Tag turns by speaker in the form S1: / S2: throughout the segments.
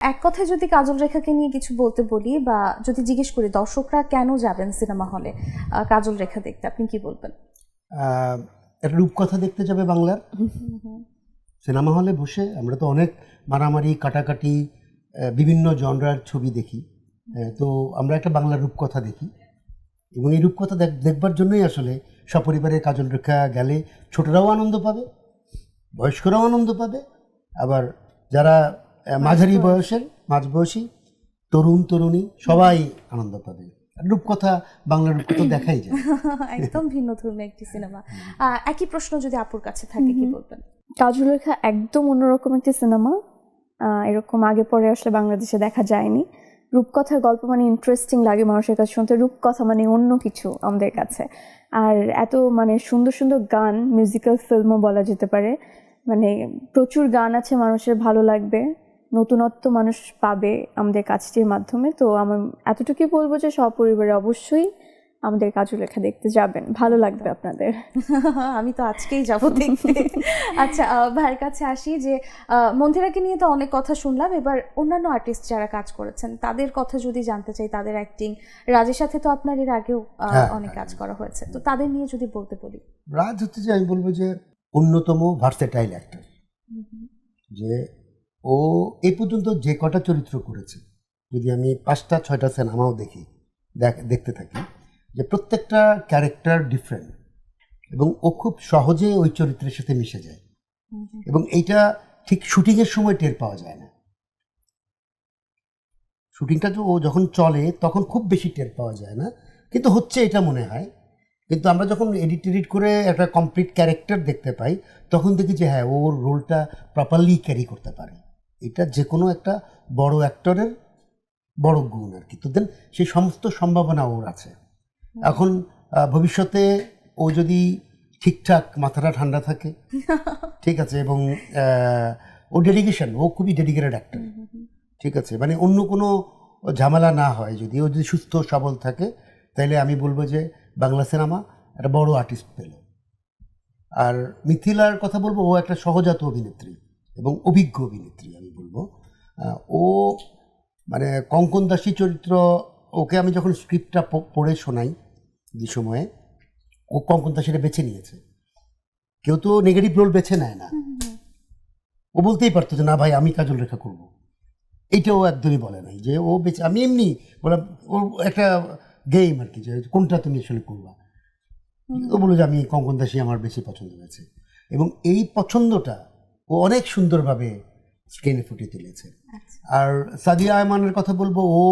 S1: এক কথায় যদি কাজল রেখাকে নিয়ে কিছু বলতে বলি বা যদি জিজ্ঞেস করি দর্শকরা কেন যাবেন সিনেমা হলে কাজল রেখা দেখতে, আপনি কি বলবেন?
S2: একটা রূপকথা দেখতে যাবে বাংলার সিনেমা হলে বসে। আমরা তো অনেক মারামারি কাটাকাটি বিভিন্ন জনরার ছবি দেখি, তো আমরা একটা বাংলার রূপকথা দেখি এবং এই রূপকথা দেখবার জন্যই আসলে সপরিবারে কাজল রেখা গেলে ছোটরাও আনন্দ পাবে, বয়স্করাও আনন্দ পাবে, আবার যারা মাঝারি বয়সের মাঝবয়সী তরুণ তরুণী সবাই আনন্দ পাবে। রূপকথা বাংলার রূপকথা দেখাই যায়।
S1: একদম ভিন্ন ধর্মী একটি সিনেমা। একই প্রশ্ন যদি আপুর কাছে থাকে, কি বলবেন?
S3: কাজল রেখা একদম অন্যরকম একটি সিনেমা, এরকম আগে পরে আসলে বাংলাদেশে দেখা যায়নি। রূপকথার গল্প মানে ইন্টারেস্টিং লাগে মানুষের কাছে শুনতে, রূপকথা মানে অন্য কিছু আমাদের কাছে। আর এত মানে সুন্দর সুন্দর গান, মিউজিক্যাল ফিল্মও বলা যেতে পারে, মানে প্রচুর গান আছে, মানুষের ভালো লাগবে, নতুনত্ব মানুষ পাবে আমাদের কাজটির মাধ্যমে। তো আমার এতটুকুই বলবো যে সপরিবারে অবশ্যই আমাদের কাজল রেখা দেখতে যাবেন, ভালো লাগবে আপনাদের।
S1: আমি তো আজকেই যাব দেখতে। আচ্ছা, ভাইয়ের কাছে আসি যে মন্দিরাকে নিয়ে তো অনেক কথা শুনলাম, এবার অন্যান্য আর্টিস্ট যারা কাজ করেছেন তাদের কথা যদি জানতে চাই, তাদের অ্যাক্টিং। রাজের সাথে তো আপনার এর আগেও অনেক কাজ করা হয়েছে, তো তাদের নিয়ে যদি বলতে বলি।
S2: রাজ হচ্ছে যে আমি বলবো যে অন্যতম ভার্সেটাইল অ্যাক্টর, যে ও এই পর্যন্ত যে কটা চরিত্র করেছে, যদি আমি 5-6টা সিনেমাও দেখতে থাকি, যে প্রত্যেকটা ক্যারেক্টার ডিফারেন্ট এবং ও খুব সহজে ওই চরিত্রের সাথে মিশে যায় এবং এইটা ঠিক শুটিংয়ের সময় টের পাওয়া যায় না। শুটিংটা তো ও যখন চলে তখন খুব বেশি টের পাওয়া যায় না, কিন্তু হচ্ছে এটা মনে হয়। কিন্তু আমরা যখন এডিট করে একটা কমপ্লিট ক্যারেক্টার দেখতে পাই তখন দেখি যে হ্যাঁ, ওর রোলটা প্রপারলি ক্যারি করতে পারে। এটা যে কোনো একটা বড় অ্যাক্টরের বড় গুণ আর কি। তো দেন সেই সমস্ত সম্ভাবনা ওর আছে। এখন ভবিষ্যতে ও যদি ঠিকঠাক মাথাটা ঠান্ডা থাকে, ঠিক আছে, এবং ও ডেডিকেশন, ও খুবই ডেডিকেটেড অ্যাক্টর, ঠিক আছে, মানে অন্য কোনো ঝামেলা না হয়, যদি ও যদি সুস্থ সবল থাকে, তাহলে আমি বলবো যে বাংলা সিনেমা একটা বড় আর্টিস্ট পেল। আর মিথিলার কথা বলবো, ও একটা সহজাত অভিনেত্রী এবং অভিজ্ঞ অভিনেত্রী। আমি বলবো ও মানে কঙ্কন দাসী চরিত্র, ওকে আমি যখন স্ক্রিপ্টটা পড়ে শোনাই যে সময়ে, ও কঙ্কন দাসীটা বেছে নিয়েছে। কেউ তো নেগেটিভ রোল বেছে নেয় না, ও বলতেই পারতো যে না ভাই আমি কাজল রেখা করবো, এইটা ও একদমই বলে নাই যে ও বেছে। আমি এমনি বললাম, ওর একটা গেম আর কি, যে কোনটা তুমি আসলে করবা। ও বললো যে আমি কঙ্কন দাসী আমার বেশি পছন্দ হয়েছে, এবং এই পছন্দটা ও অনেক সুন্দরভাবে স্ক্রিনে ফুটিয়ে তুলেছে। আর সাদিয়া আয়মানের কথা বলবো, ও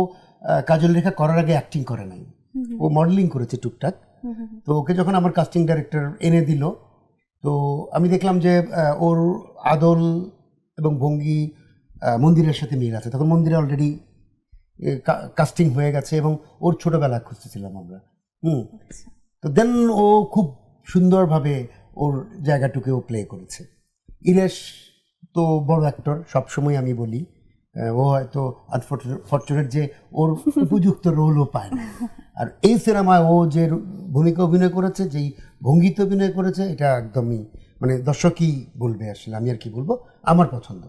S2: কাজল রেখা করার আগে অ্যাক্টিং করে নাই, ও মডেলিং করেছে টুকটাক। তো ওকে যখন আমার কাস্টিং ডাইরেক্টর এনে দিল, তো আমি দেখলাম যে ওর আদল এবং ভঙ্গি মন্দিরের সাথে মিল আছে। তখন মন্দিরে অলরেডি কাস্টিং হয়ে গেছে এবং ওর ছোটোবেলা খুঁজতেছিলাম আমরা। তো দেন ও খুব সুন্দরভাবে ওর জায়গাটুকে ও প্লে করেছে। ইরেশ তো বড় অ্যাক্টর, সবসময় আমি বলি ও হয়তো আনফর্চুনেট যে ওর উপযুক্ত রোলও পায় না। আর এই সিনেমায় ও যে ভূমিকা অভিনয় করেছে, যেই ভঙ্গিতে অভিনয় করেছে, এটা একদমই মানে দর্শকই বলবে আসলে, আমি আর কি বলবো, আমার পছন্দ।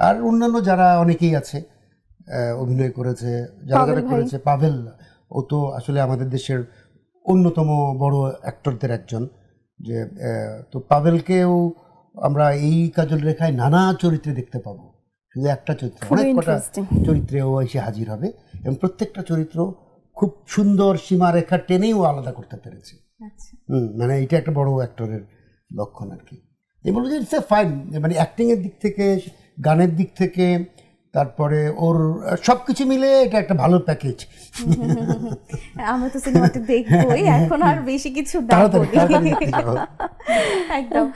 S2: আর অন্যান্য যারা অনেকেই আছে অভিনয় করেছে, যারা যারা করেছে, পাভেল, ও তো আসলে আমাদের দেশের অন্যতম বড় অ্যাক্টরদের একজন। যে তো পাভেলকেও আমরা এই কাজল রেখায় নানা চরিত্রে দেখতে পাবো, শুধু একটা চরিত্রে অনেক কটা চরিত্রে ও এসে হাজির হবে এবং প্রত্যেকটা চরিত্র খুব সুন্দর সীমারেখা টেনেই ও আলাদা করতে পেরেছে। মানে এটা একটা বড় অ্যাক্টরের লক্ষণ আর কি। এই বলবো যে ইটস এ ফাইন, মানে অ্যাক্টিংয়ের দিক থেকে, গানের দিক থেকে, তারপরে ওর সব কিছু মিলে এটা একটা ভালো প্যাকেজ।
S1: আমরা তো সিনেমাটা দেখবোই, এখন আর বেশি কিছু না বলি।
S2: তাড়াতাড়ি
S1: একদম।